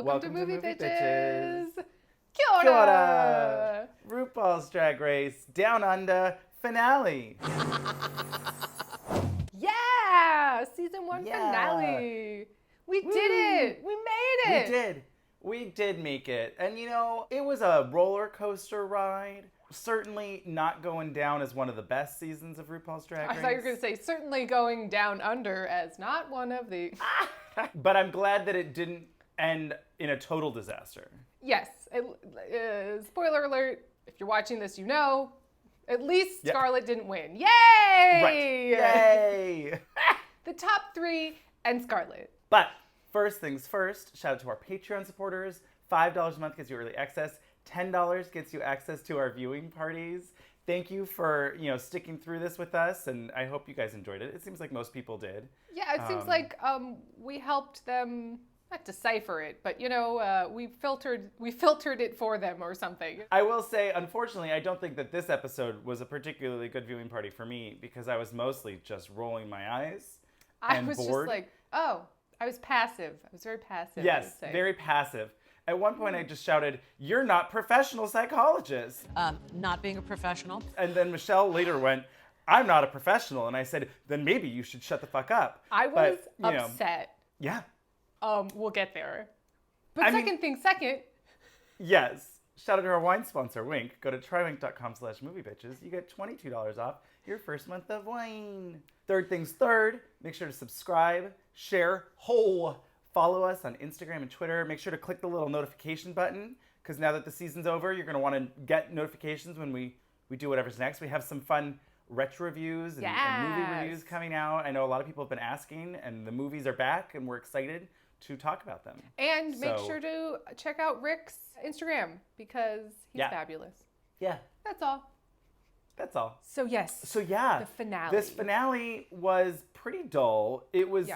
Welcome to Movie Bitches. Kia ora. Kia ora. RuPaul's Drag Race Down Under finale. Yeah! Season 1 finale. We did it. We made it. We did make it. And you know, it was a roller coaster ride. Certainly not going down as one of the best seasons of RuPaul's Drag Race. I thought you were going to say certainly going down under as not one of the... But I'm glad that it didn't end in a total disaster. Yes. Spoiler alert. If you're watching this, you know. At least Scarlett didn't win. Yay! Right. Yay! The top 3 and Scarlett. But first things first, shout out to our Patreon supporters. $5 a month gets you early access. $10 gets you access to our viewing parties. Thank you for, sticking through this with us, and I hope you guys enjoyed it. It seems like most people did. Yeah, it seems like we helped them not decipher it, but we filtered it for them or something. I will say, unfortunately, I don't think that this episode was a particularly good viewing party for me because I was mostly just rolling my eyes. I was bored. Just like, I was passive. I was very passive. Yes, very passive. At one point, I just shouted, "You're not professional psychologists." Not being a professional. And then Michelle later went, "I'm not a professional." And I said, "Then maybe you should shut the fuck up." I was upset. Yeah. We'll get there. But things second. Yes. Shout out to our wine sponsor, Wink. Go to trywink.com/moviebitches. You get $22 off your first month of wine. Third things third, make sure to subscribe, share, follow us on Instagram and Twitter. Make sure to click the little notification button because now that the season's over, you're going to want to get notifications when we do whatever's next. We have some fun retro reviews and movie reviews coming out. I know a lot of people have been asking, and the movies are back, and we're excited to talk about them. And make sure to check out Rick's Instagram because he's fabulous. Yeah. That's all. So yes. So yeah. The finale. This finale was pretty dull. It was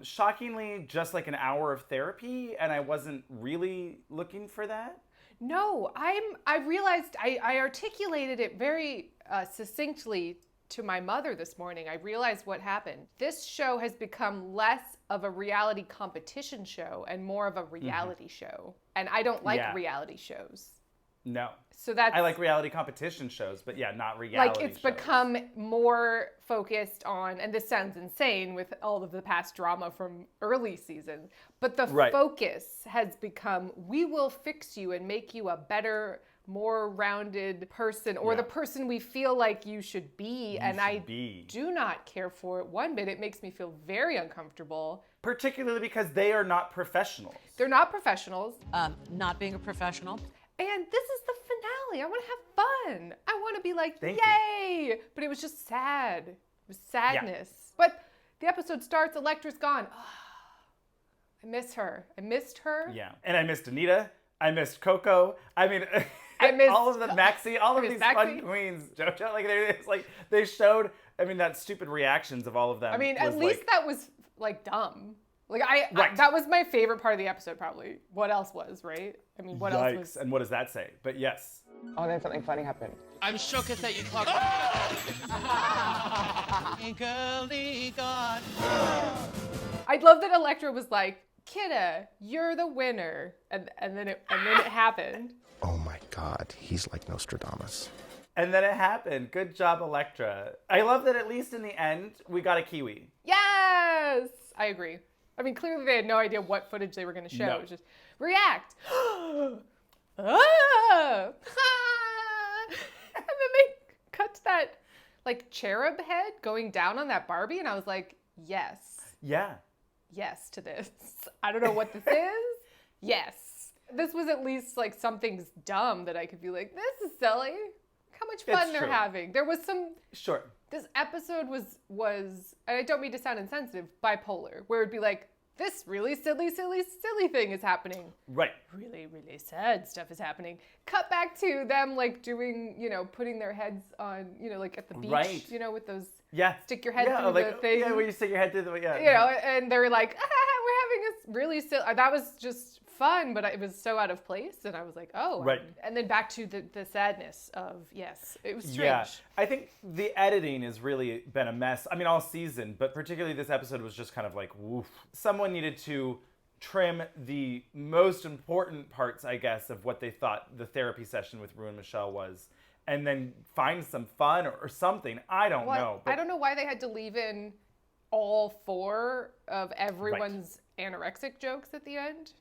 shockingly just like an hour of therapy, and I wasn't really looking for that. No, I realized I articulated it very succinctly to my mother this morning. I realized what happened. This show has become less of a reality competition show and more of a reality show. And I don't like reality shows. No. So I like reality competition shows, but not reality shows. It's shows. become more focused on, and this sounds insane with all of the past drama from early seasons, but the focus has become, we will fix you and make you a better, more rounded person, or the person we feel like you should be. Do not care for it one bit. It makes me feel very uncomfortable. Particularly because they are not professionals. They're not professionals. Not being a professional. And this is the finale. I want to have fun. I want to be like, Thank yay! you. But it was just sad. It was sadness. Yeah. But the episode starts, Electra's gone. I miss her. I missed her. Yeah. And I missed Anita. I missed Coco. I mean, I missed all of the Maxi, all of these Maxi. fun queens. JoJo, they showed, that stupid reactions of all of them. I mean, at least that was dumb. That was my favorite part of the episode, probably. What else was, right? I mean, what else was... And what does that say? But yes. Oh, then something funny happened. I'm shocked that you clocked. Girly God. I love that Elektra was like, Kidda, you're the winner. And then it happened. Oh my God, he's like Nostradamus. And then it happened. Good job, Elektra. I love that at least in the end, we got a Kiwi. Yes! I agree. I mean, clearly they had no idea what footage they were going to show. No. It was just, react! And then they cut to that, cherub head going down on that Barbie, and I was like, yes. Yeah. Yes to this. I don't know what this is. Yes. This was at least, something's dumb that I could be like, this is silly. How much fun they're having. There was some... Sure. This episode was, and I don't mean to sound insensitive, bipolar, where it'd be like, this really silly thing is happening. Right. Really, really sad stuff is happening. Cut back to them, doing, putting their heads on, at the beach, right. With those, yeah. Stick your head through the thing. Yeah, where you stick your head through the, and they're like, we're having this really silly, that was just fun, but it was so out of place, and I was like, oh. Right. And then back to the sadness of, yes, it was strange. Yeah, I think the editing has really been a mess. I mean, all season, but particularly this episode was just kind of like, woof. Someone needed to trim the most important parts, I guess, of what they thought the therapy session with Ru and Michelle was, and then find some fun or something. I don't know. I don't know why they had to leave in all 4 of everyone's anorexic jokes at the end.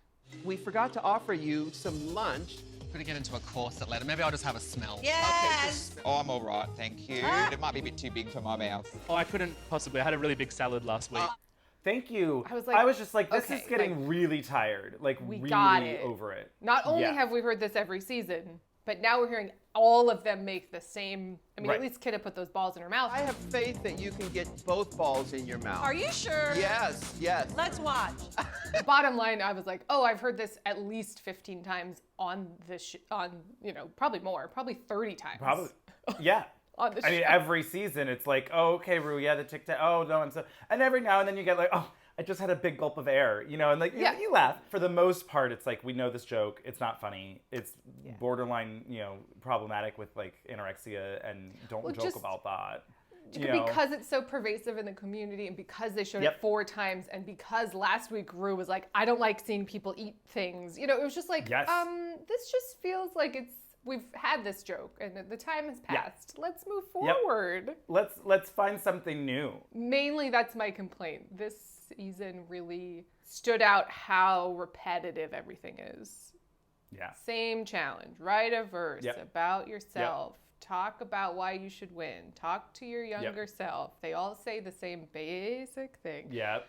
We forgot to offer you some lunch. I'm gonna get into a corset later. Maybe I'll just have a smell. Yes. Oh, I'm all right, thank you. It might be a bit too big for my mouth. Oh, I couldn't possibly. I had a really big salad last week. Thank you. I was just like, this okay, is getting really tired. Like, we really got it. over it. Not only have we heard this every season, but now we're hearing all of them make the same. I mean, at least Kidda put those balls in her mouth. I have faith that you can get both balls in your mouth. Are you sure? Yes, yes. Let's watch. Bottom line, I was like, oh, I've heard this at least 15 times on this, probably more, probably 30 times. Probably, yeah. On the I mean, show. every season, it's like, oh, okay, Ru, yeah, the tic-tac, oh, no, I'm so... And every now and then you get like, oh, I just had a big gulp of air, and like, you laugh. For the most part, it's like, we know this joke, it's not funny, it's borderline, problematic with like anorexia, and don't joke about that. Because it's so pervasive in the community, and because they showed it 4 times, and because last week Ru was like, I don't like seeing people eat things. It was just like, this just feels like we've had this joke and the time has passed. Let's move forward. Let's find something new. Mainly that's my complaint. This season really stood out how repetitive everything is. Yeah. Same challenge. Write a verse about yourself. Talk about why you should win. Talk to your younger self. They all say the same basic thing. Yep.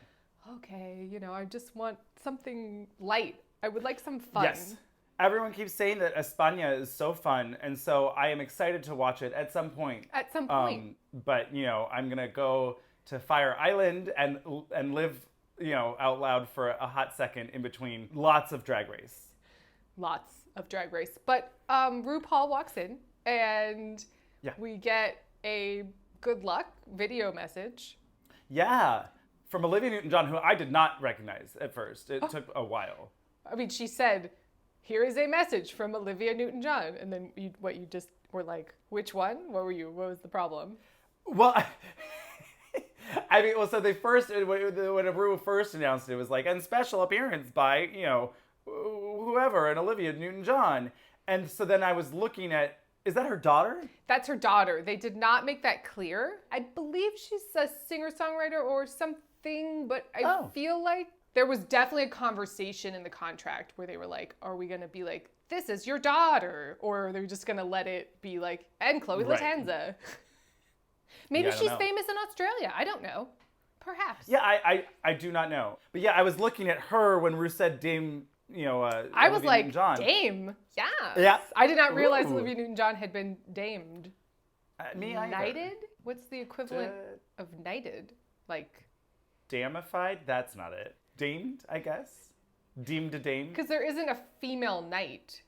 Okay, I just want something light. I would like some fun. Yes. Everyone keeps saying that España is so fun, and so I am excited to watch it at some point. At some point. But, I'm going to go to Fire Island and live, out loud for a hot second in between lots of Drag Race. Lots of Drag Race. But RuPaul walks in, and we get a good luck video message. Yeah. From Olivia Newton-John, who I did not recognize at first. It took a while. I mean, she said, here is a message from Olivia Newton-John. And then you just were like, which one? What was the problem? Well, I mean, so they first, when Ru first announced it, was like, and special appearance by, whoever, and Olivia Newton-John. And so then I was looking at, is that her daughter? That's her daughter. They did not make that clear. I believe she's a singer-songwriter or something, but I feel like there was definitely a conversation in the contract where they were like, are we going to be like, this is your daughter? Or they're just going to let it be like, and Chloe Latanza. Maybe she's famous in Australia. I don't know. Perhaps. Yeah, I do not know. But yeah, I was looking at her when Ru said Dame, I was like, Dame? Yeah. Yeah. I did not realize Olivia Newton-John had been damed. Me either. Knighted? What's the equivalent of knighted? Like... Damified? That's not it. Damed, I guess. Deemed a dame. Because there isn't a female knight.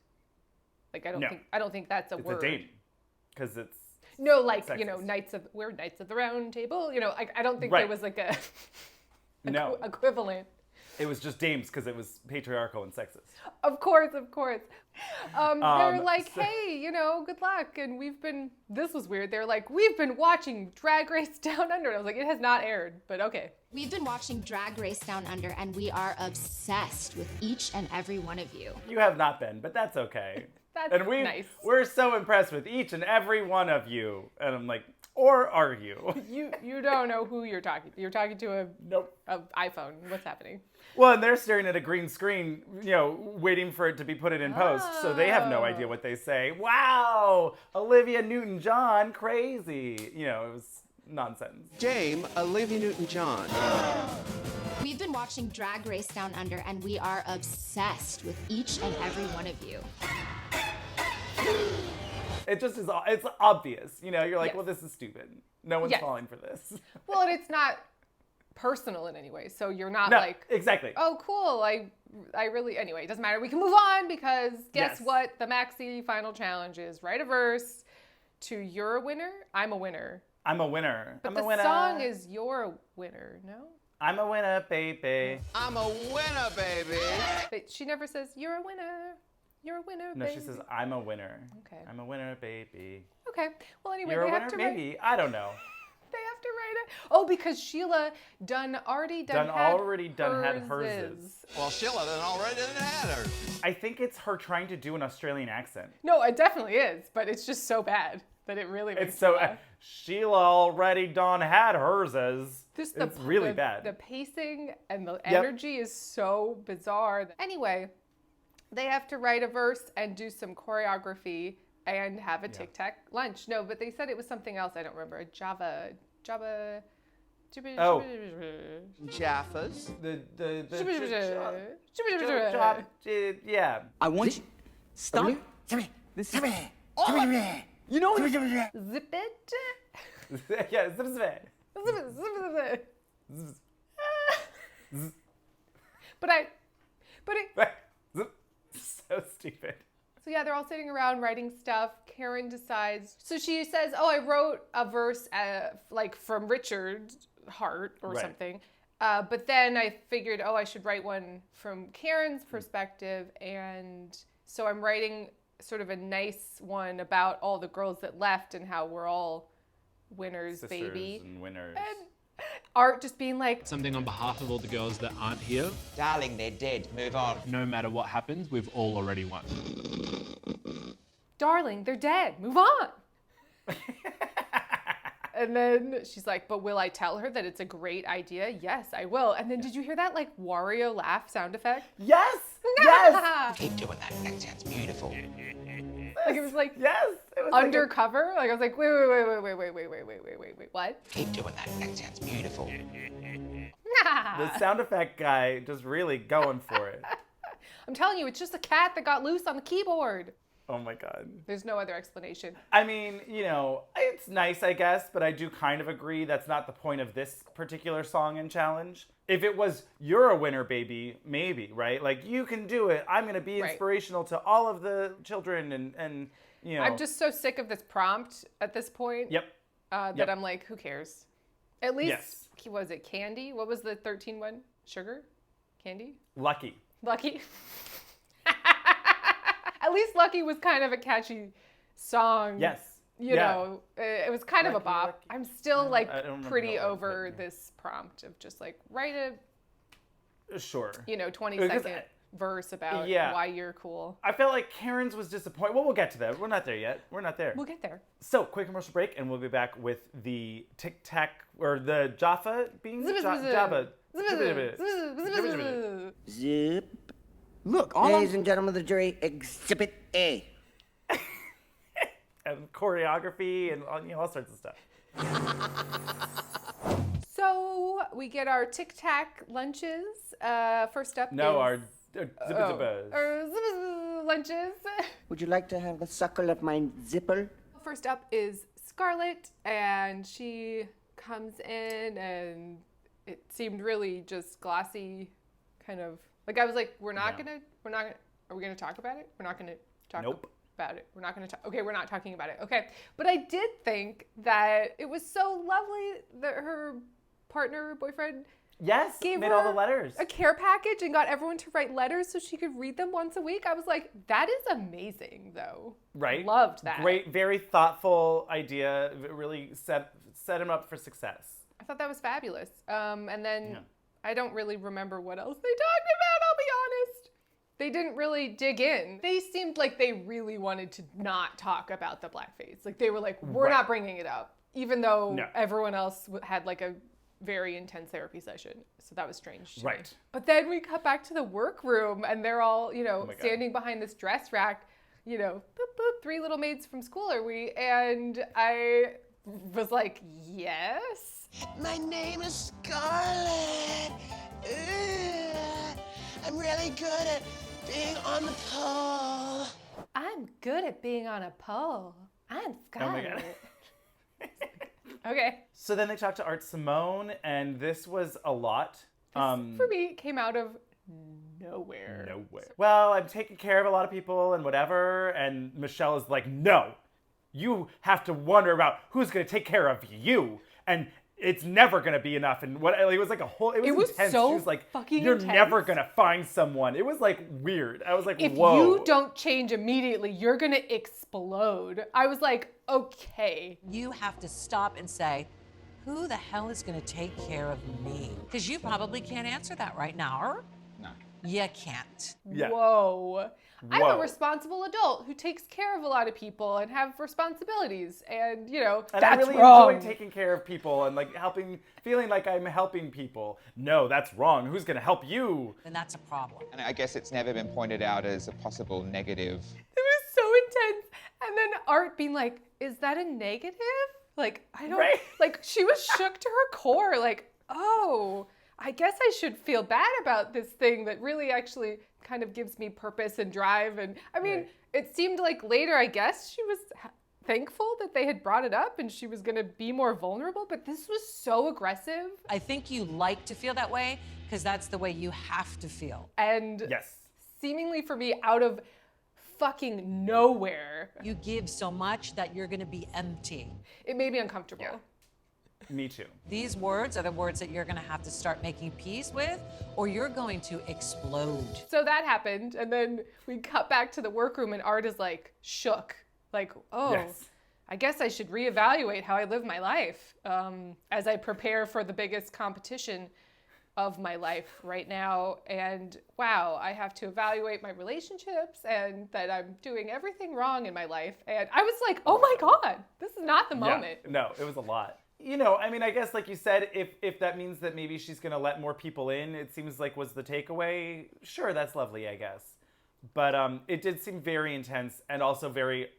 Like I don't think that's a word. It's a dame. Because it's no, like sexist. we're knights of the round table. I don't think there was like a equivalent. It was just dames because it was patriarchal and sexist. Of course. They're like, hey, good luck. And this was weird. They're like, we've been watching Drag Race Down Under. And I was like, it has not aired, but okay. We've been watching Drag Race Down Under, and we are obsessed with each and every one of you. You have not been, but that's okay. That's nice. We're so impressed with each and every one of you. And I'm like, or are you? You don't know who you're talking to. You're talking to a iPhone. What's happening? Well, and they're staring at a green screen, waiting for it to be put in post. So they have no idea what they say. Wow, Olivia Newton-John, crazy. It was nonsense. Dame Olivia Newton-John. We've been watching Drag Race Down Under, and we are obsessed with each and every one of you. It just is, it's obvious. You're like, well, this is stupid. No one's falling for this. Well, and it's not personal in any way. So you're not exactly. Oh, cool. I really, anyway, it doesn't matter. We can move on because guess what? The Maxi final challenge is write a verse to You're a Winner, I'm a Winner. I'm a winner. But I'm the a winner. song is You're a Winner, no? I'm a winner, baby. I'm a winner, baby. But she never says, you're a winner. You're a winner, No, baby. she says, I'm a winner. Okay. I'm a winner, baby. Okay. Well, anyway, You're they a have winner, to maybe. I don't know. They have to write it. Oh, because Sheila already done had hers. Well, Sheila done already done had her. I think it's her trying to do an Australian accent. No, it definitely is, but it's just so bad that it really makes It's so me laugh. Sheila already done had hers. It's really bad. The pacing and the energy is so bizarre. Anyway, they have to write a verse and do some choreography and have a Tic Tac lunch. No, but they said it was something else. I don't remember. A Java. Oh. Jaffas. Yeah. I want you. Stop. This is. You know. Zip it. Yeah. Zip. But it. So stupid. So yeah, they're all sitting around writing stuff. Karen decides. So she says, "Oh, I wrote a verse like from Richard's heart or something." But then I figured, oh, I should write one from Karen's perspective, and so I'm writing sort of a nice one about all the girls that left and how we're all winners, Sisters baby. And winners. And Art just being like, Something on behalf of all the girls that aren't here. Darling, they're dead. Move on. No matter what happens, we've all already won. darling, they're dead. Move on. And then she's like, but will I tell her that it's a great idea? Yes, I will. And then did you hear that like Wario laugh sound effect? Yes! Yes! Keep doing that. That sounds beautiful. Like it was like Yes! It was undercover. Like I was like, wait, what? Keep doing that. That sounds beautiful. The sound effect guy just really going for it. I'm telling you, it's just a cat that got loose on the keyboard. Oh my God. There's no other explanation. I mean, you know, it's nice, I guess, but I do kind of agree that's not the point of this particular song and challenge. If it was, you're a winner, baby, maybe, right? Like, you can do it. I'm going to be inspirational to all of the children and, you know. I'm just so sick of this prompt at this point. Yep. That I'm like, who cares? At least, was it Candy? What was the 13 one? Sugar? Candy? Lucky. At least Lucky was kind of a catchy song. Yes. You know, it was kind of a bop. Lucky. I'm still like pretty what over this prompt of just like write a, sure, 20-second verse about why you're cool. I felt like Karen's was disappointed. Well, we'll get to that. We're not there yet. We're not there. We'll get there. So, quick commercial break, and we'll be back with the Tic Tac, or the Jaffa beans? Jabba. Zip. Look, ladies and gentlemen of the jury, Exhibit A. And choreography and all sorts of stuff. So we get our Tic Tac lunches. First up our lunches. Would you like to have the suckle of my zipper? First up is Scarlett, and she comes in, and it seemed really just glossy, kind of. Like I was like, are we gonna talk about it? We're not gonna talk about it. We're not gonna talk. Okay, we're not talking about it. Okay, but I did think that it was so lovely that her boyfriend, gave made her all the letters. a care package and got everyone to write letters so she could read them once a week. I was like, that is amazing, though. Right? Loved that. Great, very thoughtful idea. It really set him up for success. I thought that was fabulous. And then I don't really remember what else they talked about, I'll be honest. They didn't really dig in. They seemed like they really wanted to not talk about the blackface. Like they were like, we're not bringing it up, even though everyone else had like a very intense therapy session. So that was strange to me. But then we cut back to the workroom and they're all, standing behind this dress rack, boop, boop, 3 little maids from school are we? And I was like, yes. My name is Scarlett. I'm really good at being on the pole. I'm good at being on a pole. I'm Scarlett. Oh my God. Okay. So then they talked to Art Simone, and this was a lot. This, for me, came out of nowhere. Well, I'm taking care of a lot of people and whatever, and Michelle is like, no, you have to wonder about who's going to take care of you, and it's never going to be enough. And it was like it was intense. So she was like, fucking you're intense. never going to find someone. It was like weird. I was like, if whoa. you don't change immediately, you're going to explode. I was like, okay. You have to stop and say, Who the hell is going to take care of me? Because you probably can't answer that right now. No. You can't. Yeah. Whoa. I'm Whoa. a responsible adult who takes care of a lot of people and have responsibilities. And, you know, And that's I really wrong. enjoy taking care of people and like feeling like I'm helping people. No, that's wrong. Who's going to help you? Then that's a problem. And I guess it's never been pointed out as a possible negative. It was so intense. And then Art being like, is that a negative? Like, I don't, Right. like, she was shook to her core. Like, oh, I guess I should feel bad about this thing that really actually kind of gives me purpose and drive. And I mean, Right. it seemed like later, I guess, she was thankful that they had brought it up and she was going to be more vulnerable. But this was so aggressive. I think you like to feel that way because that's the way you have to feel. And Yes. seemingly for me, out of fucking nowhere, You give so much that you're going to be empty. it made me uncomfortable. Yeah. Me too. These words are the words that you're going to have to start making peace with, or you're going to explode. So that happened, and then we cut back to the workroom, and Art is like shook, like, oh, Yes. I guess I should reevaluate how I live my life as I prepare for the biggest competition of my life right now. And wow, I have to evaluate my relationships and that I'm doing everything wrong in my life. And I was like, oh my God, this is not the moment. Yeah. No, it was a lot. You know, I mean, I guess like you said, if that means that maybe she's going to let more people in, it seems like was the takeaway. Sure, that's lovely, I guess. But it did seem very intense and also very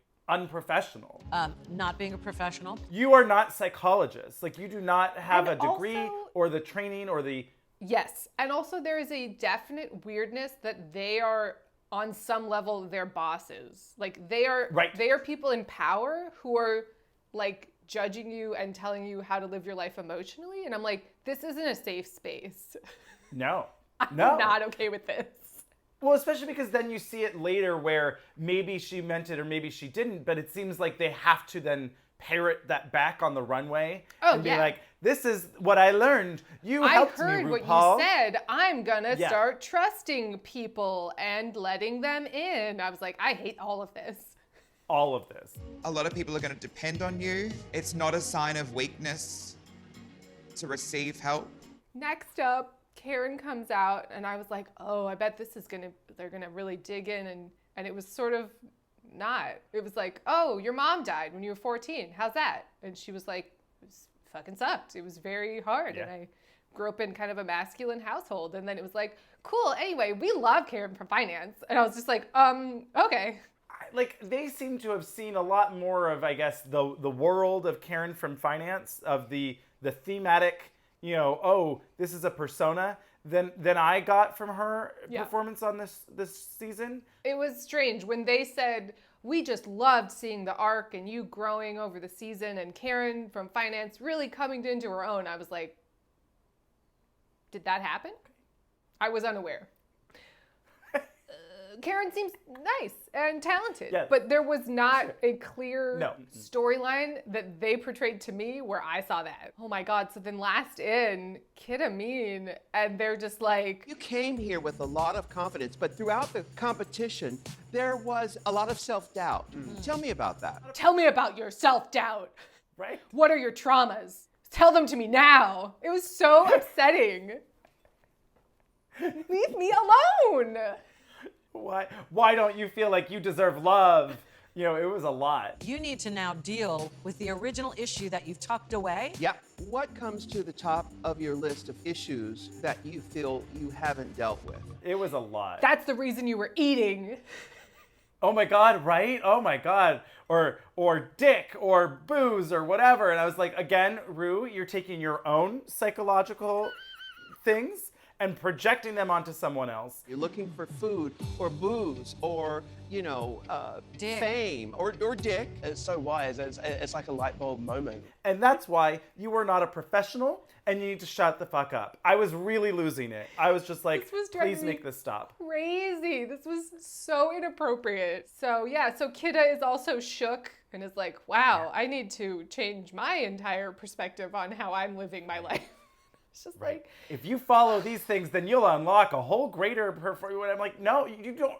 unprofessional. Not being a professional. You are not psychologists. Like, you do not have And a degree also- or the training or the... Yes, and also there is a definite weirdness that they are on some level their bosses. Like they are Right. they are people in power who are like judging you and telling you how to live your life emotionally, and I'm like, this isn't a safe space. No. I'm No. not okay with this. Well, especially because then you see it later where maybe she meant it or maybe she didn't, but it seems like they have to then parrot that back on the runway and be yeah. like, this is what I learned. You I helped heard me, what RuPaul. you said. I'm gonna Yeah. start trusting people and letting them in. I was like, I hate all of this. All of this. A lot of people are going to depend on you. It's not a sign of weakness to receive help. Next up, Karen comes out, and I was like, oh, I bet they're gonna really dig in, and it was sort of not. It was like, oh, your mom died when you were 14. How's that? And she was like, it fucking sucked. It was very hard, Yeah. and I grew up in kind of a masculine household. And then it was like, cool, anyway, we love Karen from finance. And I was just like, okay. Like, they seem to have seen a lot more of, I guess, the world of Karen from finance, of the thematic, you know, oh, this is a persona, than I got from her Yeah. performance on this season. It was strange when they said, we just loved seeing the arc and you growing over the season and Karen from finance really coming into her own. I was like, did that happen? I was unaware. Karen seems nice and talented, Yeah. but there was not a clear No. storyline that they portrayed to me where I saw that. Oh my God. So then last in, Kid Amin, and they're just like, You came here with a lot of confidence, but throughout the competition, there was a lot of self-doubt. Tell me about that. tell me about your self-doubt. Right? What are your traumas? Tell them to me now. It was so upsetting. Leave me alone. Why don't you feel like you deserve love? You know, it was a lot. You need to now deal with the original issue that you've tucked away. Yeah. What comes to the top of your list of issues that you feel you haven't dealt with? It was a lot. That's the reason you were eating. Oh my God, right? Oh my God. Or dick or booze or whatever. And I was like, again, Ru, you're taking your own psychological things and projecting them onto someone else. You're looking for food or booze or, Dick. fame or dick. It's so wise. It's like a light bulb moment. And that's why you are not a professional and you need to shut the fuck up. I was really losing it. I was just like, This was driving please me make this stop. Crazy. This was so inappropriate. So yeah, so Kidda is also shook and is like, wow, I need to change my entire perspective on how I'm living my life. It's just like, If you follow these things, then you'll unlock a whole greater performance. I'm like, no, you don't.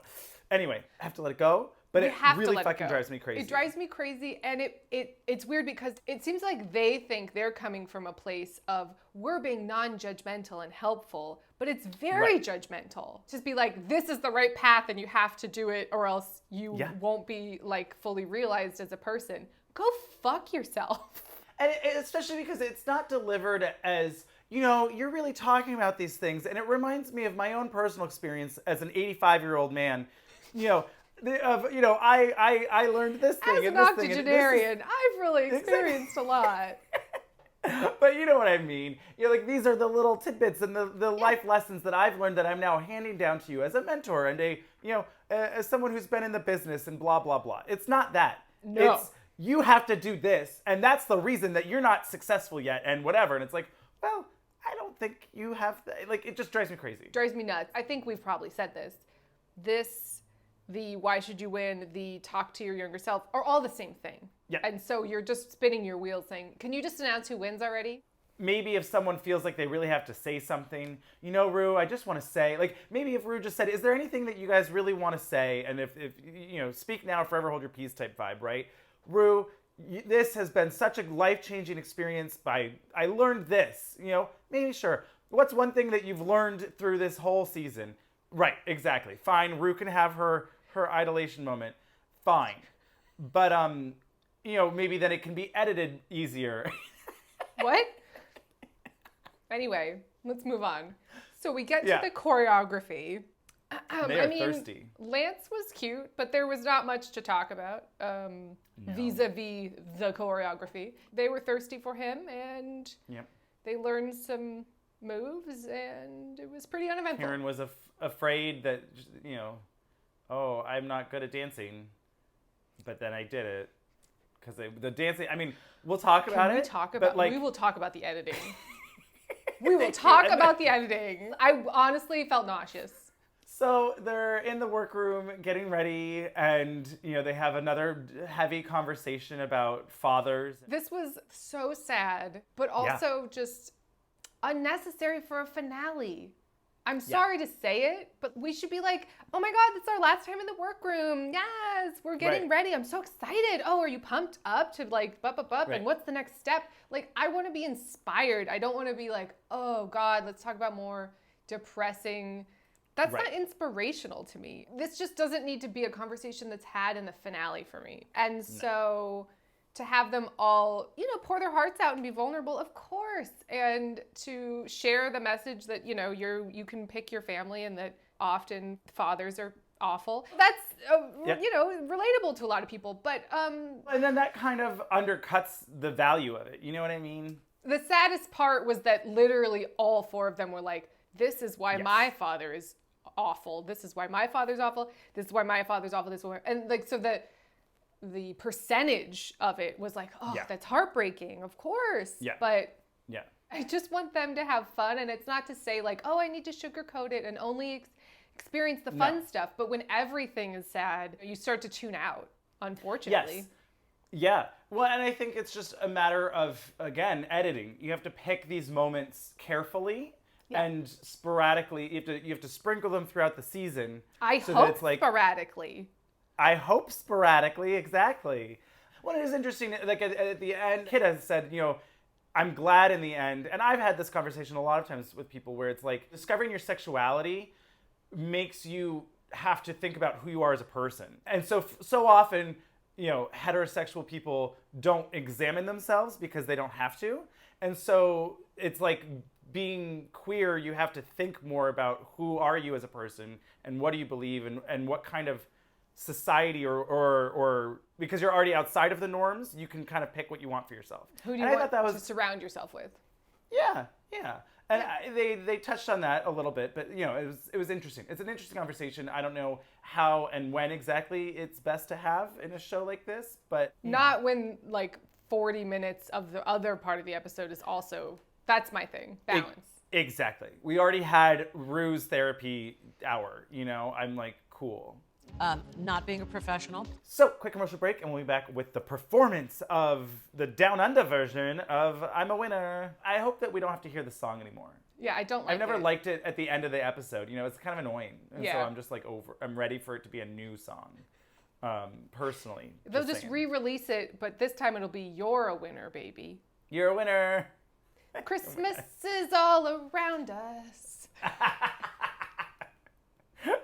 Anyway, I have to let it go. But you it have to really let fucking it go. drives me crazy. It drives me crazy, and it's weird because it seems like they think they're coming from a place of we're being non-judgmental and helpful, but it's very judgmental. Just be like, this is the right path and you have to do it or else you won't be like fully realized as a person. Go fuck yourself. And especially because it's not delivered as, you know, you're really talking about these things. And it reminds me of my own personal experience as an 85-year-old man, you know, I learned this thing as and an this thing. octogenarian, I've really experienced a lot. But you know what I mean. You know, like these are the little tidbits and the life lessons that I've learned that I'm now handing down to you as a mentor and as someone who's been in the business and blah, blah, blah. It's not that. No. It's you have to do this. And that's the reason that you're not successful yet and whatever. And it's like, well, I don't think you have, like, it just drives me crazy. Drives me nuts. I think we've probably said this. The why should you win, the talk to your younger self are all the same thing. Yeah. And so you're just spinning your wheels saying, can you just announce who wins already? Maybe if someone feels like they really have to say something, you know, Ru, I just want to say, like, maybe if Ru just said, is there anything that you guys really want to say? And if you know, speak now, forever hold your peace type vibe, right? Ru, this has been such a life-changing experience I learned this, you know, maybe sure. What's one thing that you've learned through this whole season? Right, exactly. Fine, Ru can have her idolation moment. Fine. But, you know, maybe then it can be edited easier. What? Anyway, let's move on. So we get to the choreography. They are thirsty. Lance was cute, but there was not much to talk about vis-a-vis the choreography. They were thirsty for him, and they learned some moves, and it was pretty uneventful. Karen was afraid that, you know, oh, I'm not good at dancing, but then I did it. Because the dancing, I mean, we'll talk about it. We will talk about the editing. We will talk about the editing. I honestly felt nauseous. So they're in the workroom getting ready, and you know they have another heavy conversation about fathers. This was so sad, but also just unnecessary for a finale. I'm sorry to say it, but we should be like, oh my God, it's our last time in the workroom. Yes, we're getting ready. I'm so excited. Oh, are you pumped up to like, and what's the next step? Like, I want to be inspired. I don't want to be like, oh God, let's talk about more depressing. That's not inspirational to me. This just doesn't need to be a conversation that's had in the finale for me. And so to have them all, you know, pour their hearts out and be vulnerable, of course. And to share the message that, you know, you can pick your family and that often fathers are awful. That's, you know, relatable to a lot of people. But, and then that kind of undercuts the value of it. You know what I mean? The saddest part was that literally all four of them were like, this is why my father is awful. This is why my father's awful. This is why my father's awful. This is why, and like, so the percentage of it was like, oh, that's heartbreaking, of course. Yeah. But I just want them to have fun. And it's not to say like, oh, I need to sugarcoat it and only experience the fun stuff. But when everything is sad, you start to tune out, unfortunately. Yes. Yeah. Well, and I think it's just a matter of, again, editing. You have to pick these moments carefully and sporadically. You have to sprinkle them throughout the season. I hope sporadically. I hope sporadically, exactly. Well, it is interesting, like at the end, Kid has said, you know, I'm glad in the end, and I've had this conversation a lot of times with people where it's like, discovering your sexuality makes you have to think about who you are as a person. And so often, you know, heterosexual people don't examine themselves because they don't have to. And so it's like being queer, you have to think more about who are you as a person and what do you believe and what kind of society or because you're already outside of the norms, you can kind of pick what you want for yourself. Who do you want to surround yourself with? Yeah. And they touched on that a little bit, but you know, it was interesting. It's an interesting conversation. I don't know how and when exactly it's best to have in a show like this, but not when like 40 minutes of the other part of the episode is also, that's my thing, balance. Exactly. We already had Ru's therapy hour, you know, I'm like, cool. Not being a professional. So, quick commercial break, and we'll be back with the performance of the Down Under version of I'm a Winner. I hope that we don't have to hear the song anymore. Yeah, I don't like it. I've never liked it at the end of the episode. You know, it's kind of annoying. And so I'm just like I'm ready for it to be a new song. personally. They'll just saying. re-release it, but this time it'll be You're a Winner, Baby. You're a winner. Christmas is all around us.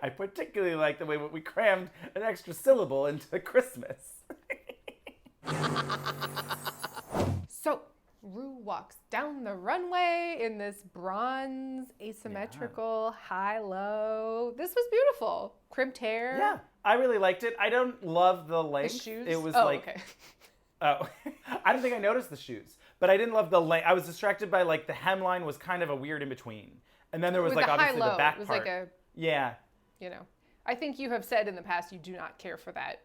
I particularly like the way we crammed an extra syllable into Christmas. So, Ru walks down the runway in this bronze asymmetrical high-low. This was beautiful. Crimped hair. Yeah, I really liked it. I don't love the length. The shoes? It was okay. Oh, I don't think I noticed the shoes, but I didn't love the length. I was distracted by like the hemline was kind of a weird in between, and then there was With like the obviously high-low, the back it was part. like a, yeah. you know, I think you have said in the past you do not care for that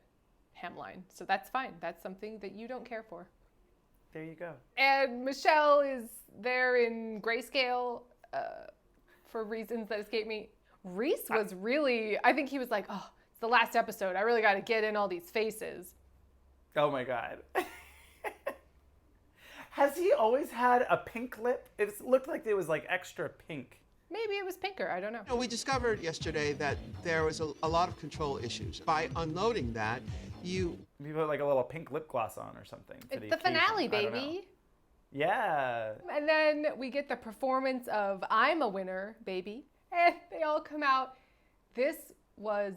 hemline, so that's fine. That's something that you don't care for. There you go. And Michelle is there in grayscale for reasons that escape me. Reese was really, I think he was like, oh, it's the last episode. I really got to get in all these faces. Oh my God. Has he always had a pink lip? It looked like it was like extra pink. Maybe it was pinker. I don't know. We discovered yesterday that there was a lot of control issues. By unloading that, you put like a little pink lip gloss on or something. It's the finale, baby. Yeah. And then we get the performance of I'm a Winner, Baby. And they all come out. This was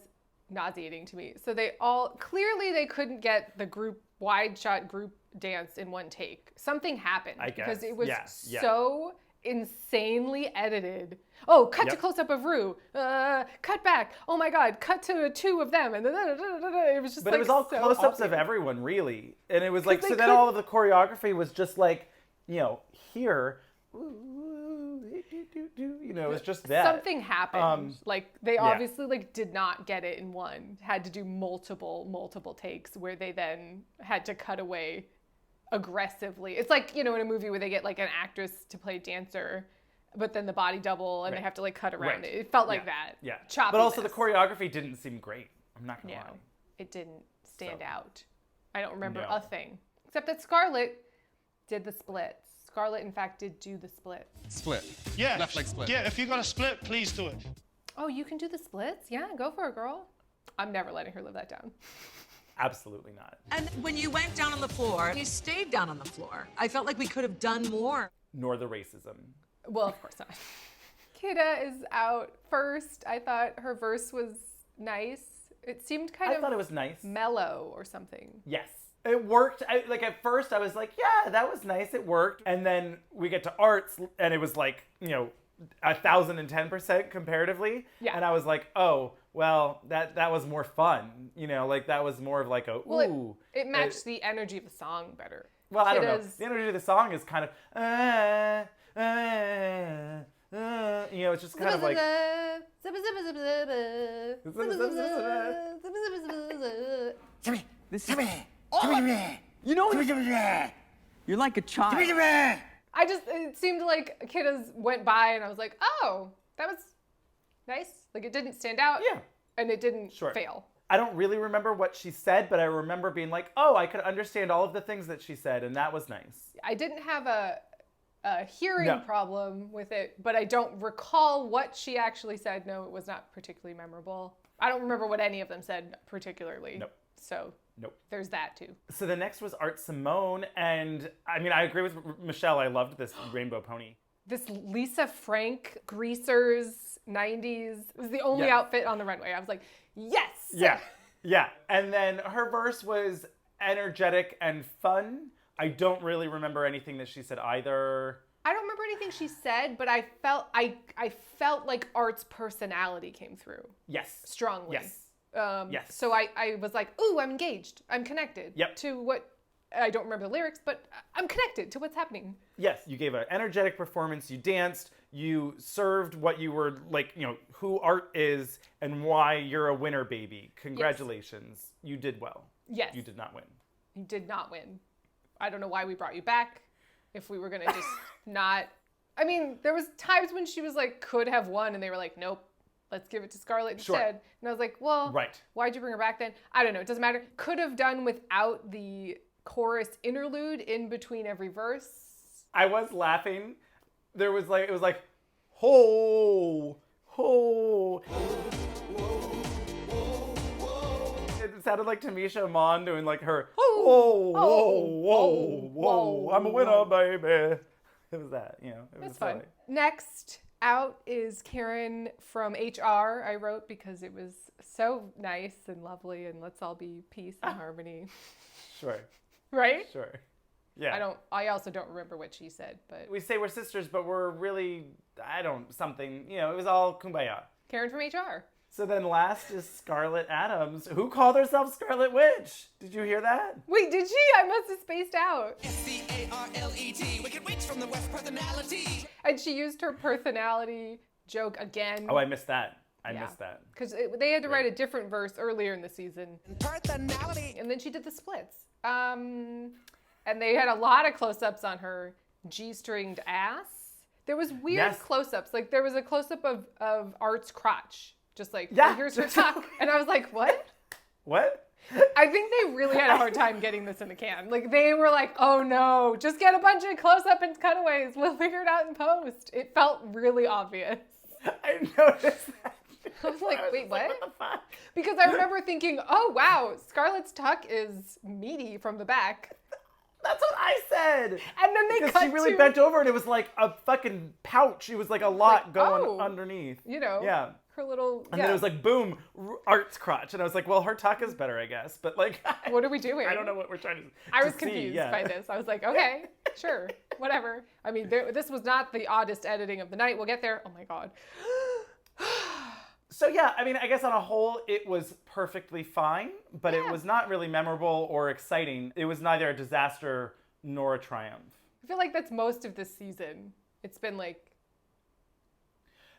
nauseating to me. So they all, clearly they couldn't get the group, wide shot group dance in one take. Something happened. I guess. Because it was Yeah. so insanely edited. Oh, cut to Yep. close up of Ru. Cut back. Oh my God. Cut to two of them. And then it was just But like it was all so close-ups awful. of everyone, really. And it was like, so they then all of the choreography was just like, you know, here, you know, it was just that. Something happened. Like they yeah. obviously like did not get it in one. Had to do multiple takes where they then had to cut away aggressively. It's like, you know, in a movie where they get like an actress to play dancer, but then the body double and they have to like cut around it. It felt like that. Yeah. Choppiness. But also the choreography didn't seem great. I'm not gonna lie. It didn't stand out. I don't remember No. a thing. Except that Scarlett did the splits. Scarlett, in fact, did do the splits. Split. Yeah. Left leg split. Yeah, if you got a split, please do it. Oh, you can do the splits? Yeah, go for it, girl. I'm never letting her live that down. Absolutely not. And when you went down on the floor, you stayed down on the floor. I felt like we could have done more. Nor the racism. Well, of course not. Kidda is out first. I thought her verse was nice. It seemed kind of I thought it was nice. mellow or something. Yes. It worked. Like at first I was like, yeah, that was nice. It worked. And then we get to arts and it was like, you know, 1,010% comparatively. Yeah. And I was like, oh, well, that was more fun. You know, like that was more of like a, Well, ooh. it matched the energy of the song better. Well, I don't know. Kidda's- The energy of the song is kind of, you know, it's just kind of like. You know, you're like a child. It seemed like Kidda's went by and I was like, oh, that was nice. Like it didn't stand out. Yeah. And it didn't Sure. fail. I don't really remember what she said, but I remember being like, oh, I could understand all of the things that she said, and that was nice. I didn't have a hearing No. problem with it, but I don't recall what she actually said. No, it was not particularly memorable. I don't remember what any of them said particularly. Nope. So Nope. there's that too. So the next was Art Simone, and I mean, I agree with Michelle. I loved this rainbow pony. This Lisa Frank Greasers 90s was the only Yeah. outfit on the runway. I was like, yes. Yeah, yeah. And then her verse was energetic and fun. I don't really remember anything that she said either. I don't remember anything she said, but I felt like Art's personality came through Yes. strongly. Yes. Yes. So I was like, ooh, I'm engaged. I'm connected Yep. to what, I don't remember the lyrics, but I'm connected to what's happening. Yes, you gave an energetic performance. You danced. You served what you were like, you know, who Art is and why you're a winner, baby. Congratulations. You did well. Yes. You did not win. You did not win. I don't know why we brought you back. If we were going to just not, I mean, there was times when she was like, could have won. And they were like, nope, let's give it to Scarlett Sure. instead. And I was like, well, Right. why'd you bring her back then? I don't know. It doesn't matter. Could have done without the chorus interlude in between every verse. I was laughing. There was like, it was like, ho, ho. sounded like Tamisha Iman doing like her, whoa, I'm a winner, baby. It was that, you know. It was fun. Next out is Karen from HR, I wrote because it was so nice and lovely and let's all be peace and harmony. Sure. Right? Sure. Yeah. I also don't remember what she said, but. We say we're sisters, but we're really, something, you know, it was all kumbaya. Karen from HR. So then last is Scarlett Adams, who called herself Scarlet Witch. Did you hear that? Wait, did she? I must have spaced out. Scarlet, Wicked Witch from the West personality. And she used her personality joke again. Oh, I missed that. I missed that. Because they had to write a different verse earlier in the season. Personality. And then she did the splits. And they had a lot of close-ups on her G-stringed ass. There was weird close-ups. Like there was a close-up of Art's crotch. Just like, here's her tuck. And I was like, what? What? I think they really had a hard time getting this in the can. Like they were like, oh no, just get a bunch of close-up and cutaways. We'll figure it out in post. It felt really obvious. I noticed that. I was like, wait, what? What the fuck? Because I remember thinking, oh wow, Scarlett's tuck is meaty from the back. That's what I said. And then they cut she really bent over and it was like a fucking pouch. It was like a lot going underneath. You know. Yeah. Her little. And then it was like, boom, Art's crotch. And I was like, well, her tuck is better, I guess. But like. What are we doing? I don't know what we're trying to I was confused by this. I was like, okay, sure, whatever. I mean, this was not the oddest editing of the night. We'll get there. Oh my God. So yeah, I mean, I guess on a whole, it was perfectly fine, but it was not really memorable or exciting. It was neither a disaster nor a triumph. I feel like that's most of this season. It's been like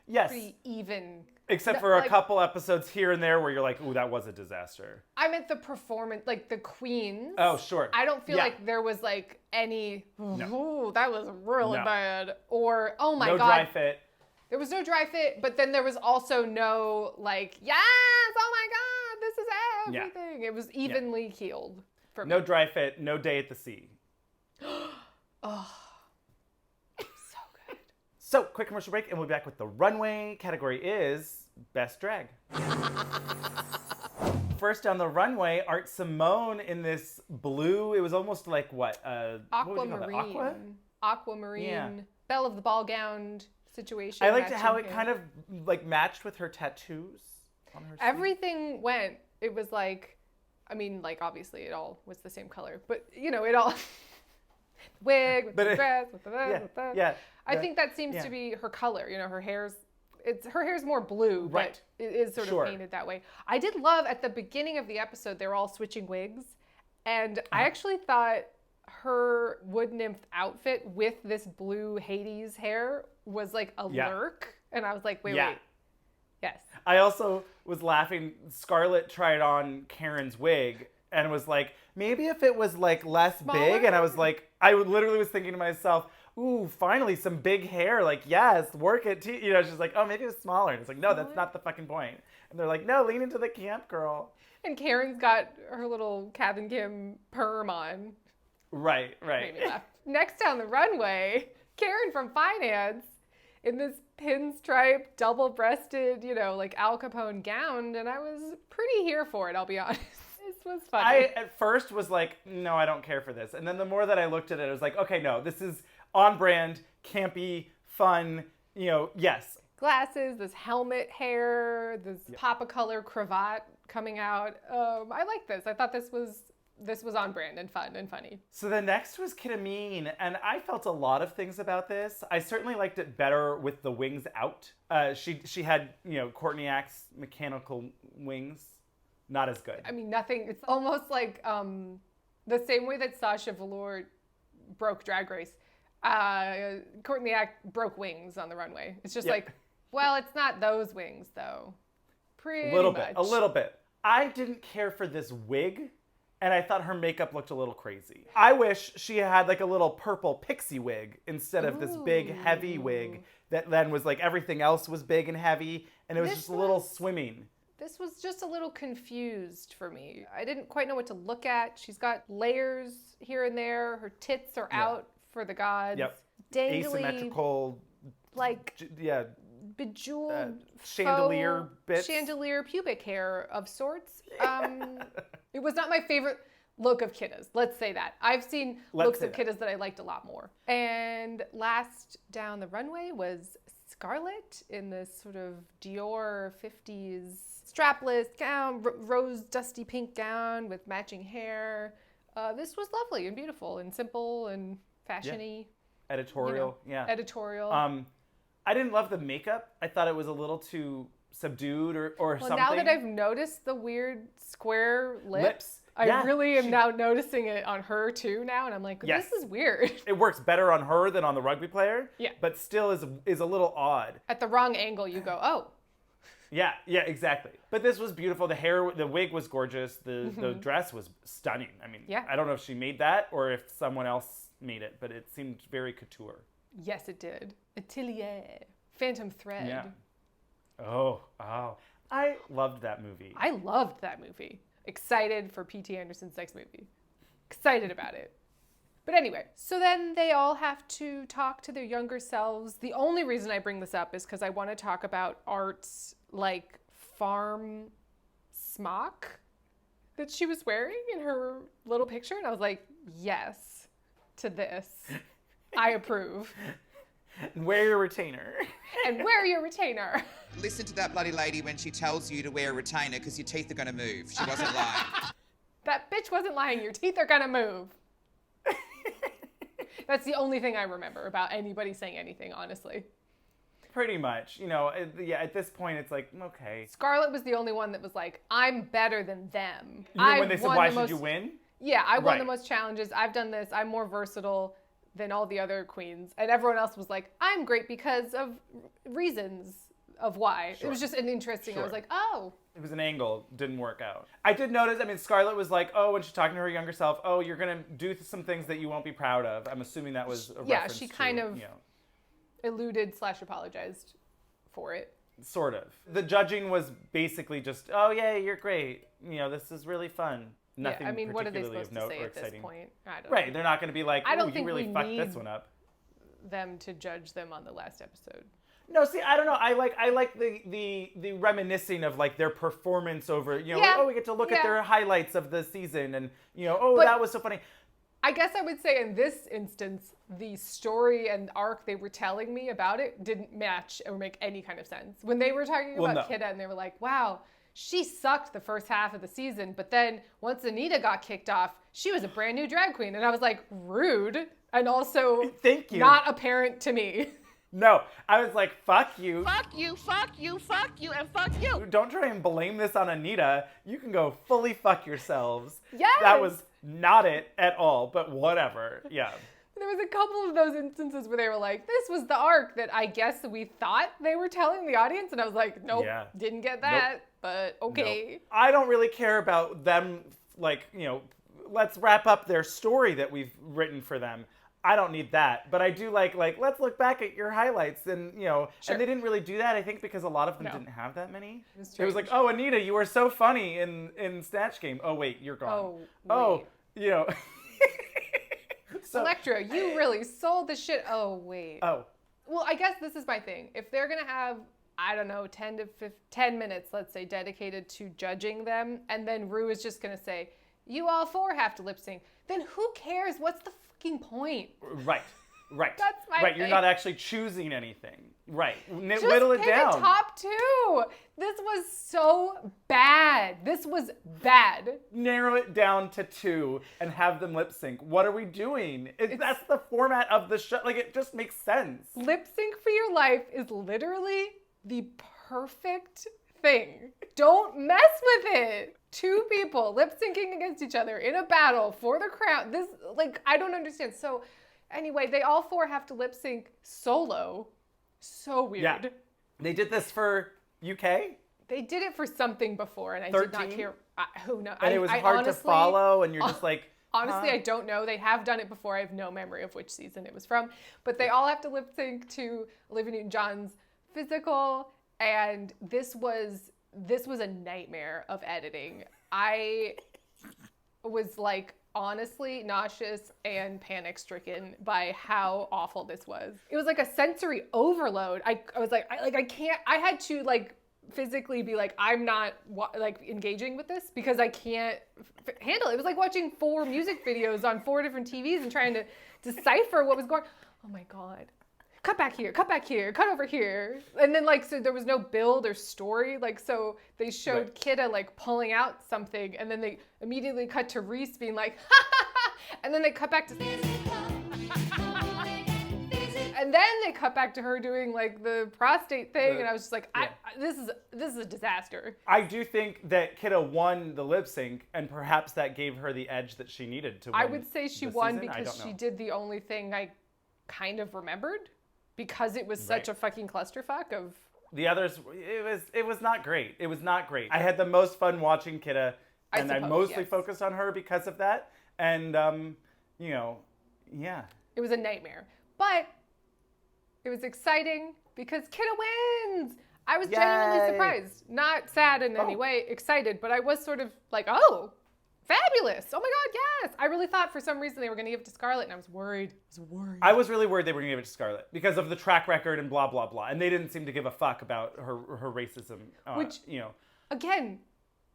pretty even. Except for a couple episodes here and there where you're like, ooh, that was a disaster. I meant the performance, like the queens. Oh, sure. I don't feel like there was like any, ooh, that was really bad. Or, oh my God. No dry fit. There was no dry fit, but then there was also no like, yes, oh my God, this is everything. It was evenly keeled for me. No dry fit, no day at the sea. Oh, so good. So, quick commercial break, and we'll be back with the runway. Category is Best Drag. First down the runway, Art Simone in this blue, it was almost like what? Aquamarine. Aquamarine. Yeah. Belle of the Ball gown situation. I liked how it kind of like matched with her tattoos on her Everything went. It was like, I mean, like obviously it all was the same color, but you know, it all wig with the dress with the I think that seems to be her color. You know, her hair's more blue, but it is sort of painted that way. I did love at the beginning of the episode they were all switching wigs, and I actually thought her wood nymph outfit with this blue Hades hair was like a lurk, and I was like, wait. Yes. I also was laughing. Scarlett tried on Karen's wig and was like, maybe if it was like less big. And I was like, literally was thinking to myself, ooh, finally some big hair. Like, yes, work it too. You know, she's like, oh, maybe it was smaller. And it's like, no, that's not the fucking point. And they're like, no, lean into the camp, girl. And Karen's got her little Kath and Kim perm on. Right. Made me laugh. Next down the runway, Karen from Finance in this pinstripe, double-breasted, you know, like Al Capone gown, and I was pretty here for it, I'll be honest. This was funny. I, at first, was like, no, I don't care for this. And then the more that I looked at it, I was like, okay, no, this is on-brand, campy, fun, you know, yes. Glasses, this helmet hair, this pop-a-color cravat coming out. I like this. I thought this was on brand and fun and funny. So the next was Ketamine, and I felt a lot of things about this. I certainly liked it better with the wings out. She had, you know, Courtney Act's mechanical wings. Not as good. I mean, nothing. It's almost like the same way that Sasha Velour broke Drag Race. Courtney Act broke wings on the runway. It's just like, well, it's not those wings though. Pretty much. A little bit. I didn't care for this wig. And I thought her makeup looked a little crazy. I wish she had like a little purple pixie wig instead of this big heavy wig that then was like everything else was big and heavy and it was just a little swimming. This was just a little confused for me. I didn't quite know what to look at. She's got layers here and there. Her tits are out for the gods. Yep. Dangly, asymmetrical. Like bejeweled chandelier faux bits. Chandelier pubic hair of sorts. It was not my favorite look of Kidda's. Let's say that. I've seen looks of Kidda's that I liked a lot more. And last down the runway was Scarlett in this sort of Dior 50s strapless gown, rose dusty pink gown with matching hair. This was lovely and beautiful and simple and fashion-y. Yeah. Editorial, Editorial. I didn't love the makeup. I thought it was a little too subdued or something. Now that I've noticed the weird square lips. I really am now noticing it on her too now, and I'm like, this is weird. It works better on her than on the rugby player. Yeah. But still is a little odd. At the wrong angle, you go, oh. Yeah, exactly. But this was beautiful. The wig was gorgeous. The dress was stunning. I mean, I don't know if she made that or if someone else made it, but it seemed very couture. Yes, it did. Atelier. Phantom Thread. Yeah. Oh. I loved that movie. I loved that movie. Excited for P.T. Anderson's next movie. Excited about it. But anyway, so then they all have to talk to their younger selves. The only reason I bring this up is because I want to talk about Art's, like, farm smock that she was wearing in her little picture. And I was like, yes, to this. I approve. And wear your retainer. And wear your retainer. Listen to that bloody lady when she tells you to wear a retainer because your teeth are going to move. She wasn't lying. That bitch wasn't lying. Your teeth are going to move. That's the only thing I remember about anybody saying anything, honestly. Pretty much. You know, at this point, it's like, okay. Scarlett was the only one that was like, I'm better than them. You mean when they said, why should you win? Yeah, I won the most challenges. I've done this. I'm more versatile than all the other queens. And everyone else was like, I'm great because of reasons of why. Sure. It was just an interesting, I was like, oh. It was an angle, didn't work out. I did notice, Scarlett was like, oh, when she's talking to her younger self, oh, you're going to do some things that you won't be proud of. I'm assuming that was a reference she kind of alluded/apologized for it. Sort of. The judging was basically just, oh, yeah, you're great. You know, this is really fun. Nothing what are they particularly supposed of note to say or at this exciting. point? I don't Right, know. they're not going to be like, I don't you think really we fucked need this one up. Them to judge them on the last episode. No, see, I don't know. I like the reminiscing of like their performance over, you know, we get to look at their highlights of the season and, you know, but that was so funny. I guess I would say in this instance, the story and arc they were telling me about it didn't match or make any kind of sense. When they were talking about Kidda and they were like, wow, she sucked the first half of the season, but then once Anita got kicked off, she was a brand new drag queen. And I was like, rude. And also not apparent to me. No, I was like, fuck you. Fuck you, fuck you, fuck you, and fuck you. Don't try and blame this on Anita. You can go fully fuck yourselves. Yes. That was not it at all, but whatever. Yeah. There was a couple of those instances where they were like, this was the arc that I guess we thought they were telling the audience. And I was like, nope, didn't get that, but okay. Nope. I don't really care about them, like, you know, let's wrap up their story that we've written for them. I don't need that, but I do like let's look back at your highlights and, you know, and they didn't really do that, I think, because a lot of them didn't have that many. It was like, oh, Anita, you were so funny in Snatch Game. Oh, wait, you're gone. Oh, you know. So, Electra, you really sold the shit. Oh, wait. Oh. Well, I guess this is my thing. If they're going to have, I don't know, 10 minutes, let's say, dedicated to judging them, and then Ru is just going to say, you all four have to lip sync, then who cares? What's the fucking point? Right. That's my thing. You're not actually choosing anything. Right. Just whittle it pick down. a top two. This was so bad. This was bad. Narrow it down to 2 and have them lip sync. What are we doing? That's the format of the show. Like, it just makes sense. Lip sync for your life is literally the perfect thing. Don't mess with it. 2 people lip syncing against each other in a battle for the crown. This, like, I don't understand. So anyway, they all 4 have to lip sync solo. So weird. Yeah. They did this for UK? They did it for something before, and I 13? did not care. Who knows? And it was hard to follow, and you're just like, honestly, I don't know. They have done it before. I have no memory of which season it was from. But they all have to lip sync to Olivia Newton-John's Physical, and this was a nightmare of editing. I was like honestly nauseous and panic-stricken by how awful this was. It was like a sensory overload. I was like, I can't, I had to like physically be like, I'm not like engaging with this because I can't handle it. It was like watching 4 music videos on 4 different TVs and trying to decipher what was going on. Oh my God. Cut back here, cut over here. And then like, so there was no build or story. Like, so they showed Kidda like pulling out something and then they immediately cut to Reese being like, ha ha ha. And then they cut back to, and then they cut back to her doing like the prostate thing. And I was just like, this is a disaster. I do think that Kidda won the lip sync and perhaps that gave her the edge that she needed to win. I would say she won season. because she did the only thing I kind of remembered. Because it was such a fucking clusterfuck of... The others, it was not great. It was not great. I had the most fun watching Kidda, and I mostly focused on her because of that. And, you know, yeah. It was a nightmare. But it was exciting because Kidda wins! I was genuinely surprised. Not sad in any way, excited, but I was sort of like, oh, fabulous! Oh my God, yes! I really thought for some reason they were going to give it to Scarlett, and I was worried. I was really worried they were going to give it to Scarlett because of the track record and blah, blah, blah. And they didn't seem to give a fuck about her racism. Which, you know. Again,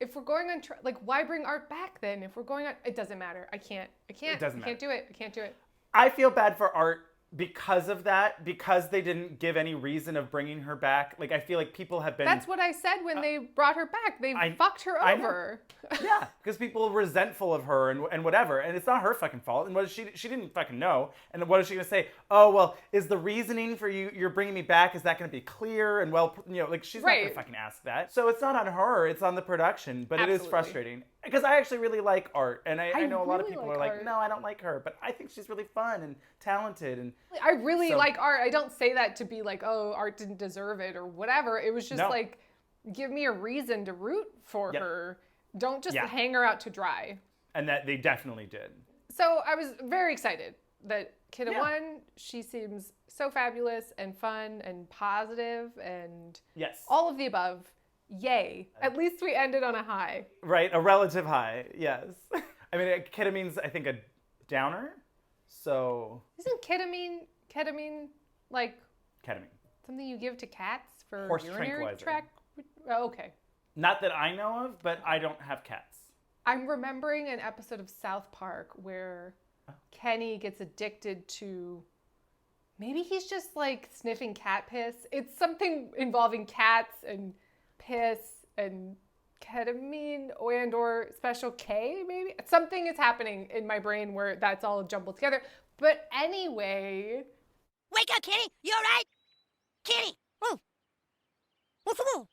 if we're going on, like, why bring art back then? If we're going on, it doesn't matter. I can't do it. I can't do it. I feel bad for Art because of that, because they didn't give any reason of bringing her back. Like, I feel like people have been... That's what I said when they brought her back. They fucked her over. Yeah, because people are resentful of her and whatever, and it's not her fucking fault. And what she didn't fucking know. And what is she gonna say? Oh, well, is the reasoning for you're bringing me back, is that gonna be clear and well, you know, like she's not gonna fucking ask that. So it's not on her, it's on the production, but it is frustrating. Because I actually really like Art, and I know a lot of people are like, no, I don't like her, but I think she's really fun and talented. And I really like Art. I don't say that to be like, oh, Art didn't deserve it or whatever. It was just like, give me a reason to root for her. Don't just hang her out to dry. And that they definitely did. So I was very excited that Kidda won. She seems so fabulous and fun and positive and all of the above. Yay. At least we ended on a high. Right, a relative high, yes. I mean, ketamine's, I think, a downer, so... Isn't ketamine, like... Ketamine. Something you give to cats for horse urinary tract? Oh, okay. Not that I know of, but I don't have cats. I'm remembering an episode of South Park where Kenny gets addicted to... Maybe he's just, like, sniffing cat piss. It's something involving cats and... piss and ketamine and or special K, maybe? Something is happening in my brain where that's all jumbled together. But anyway... Wake up, Kitty! You all right? Kitty! Oh. What's wrong?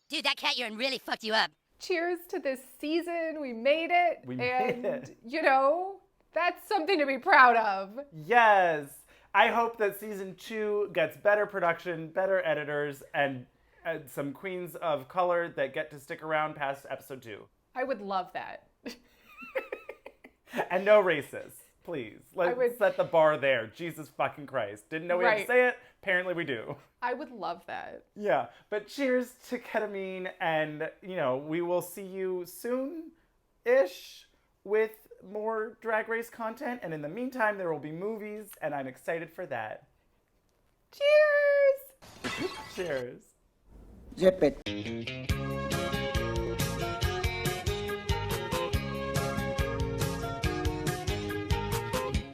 Dude, that cat urine really fucked you up. Cheers to this season. We made it. You know, that's something to be proud of. Yes. I hope that season 2 gets better production, better editors, and some queens of color that get to stick around past episode 2. I would love that. And no racists, please. Let's set the bar there. Jesus fucking Christ. Didn't know we had to say it. Apparently we do. I would love that. Yeah, but cheers to ketamine, and, you know, we will see you soon-ish with more Drag Race content. And in the meantime, there will be movies, and I'm excited for that. Cheers! Cheers. Zip it.